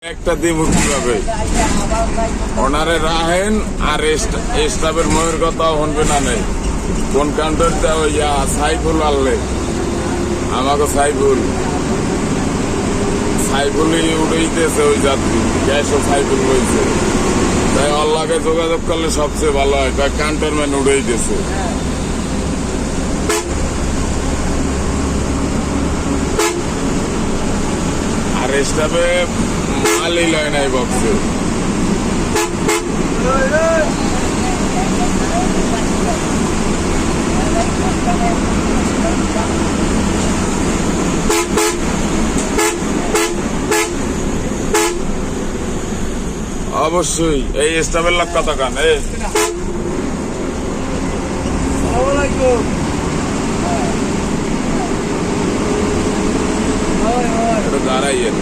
একটা দিমু কিভাবে ওনারে রাহেন আর স্টাফের ময়ের কথা শুনবে না নেই কোন কাউন্টারটা ওই সাইফুল আনলে আমাকে সাইফুলই উড়াইতেছে ওই যাত্রী গ্যাসও সাইফুল রয়েছে তাই আল্লাহকে যোগাযোগ করলে সবচেয়ে ভালো হয় তাই কাউন্টারম্যান উড়াইতেছে আর স্টাফে মালই লয় নাই বক্সে অবশ্যই এই স্টাফের লাখ কত কান দাঁড়াইয়েন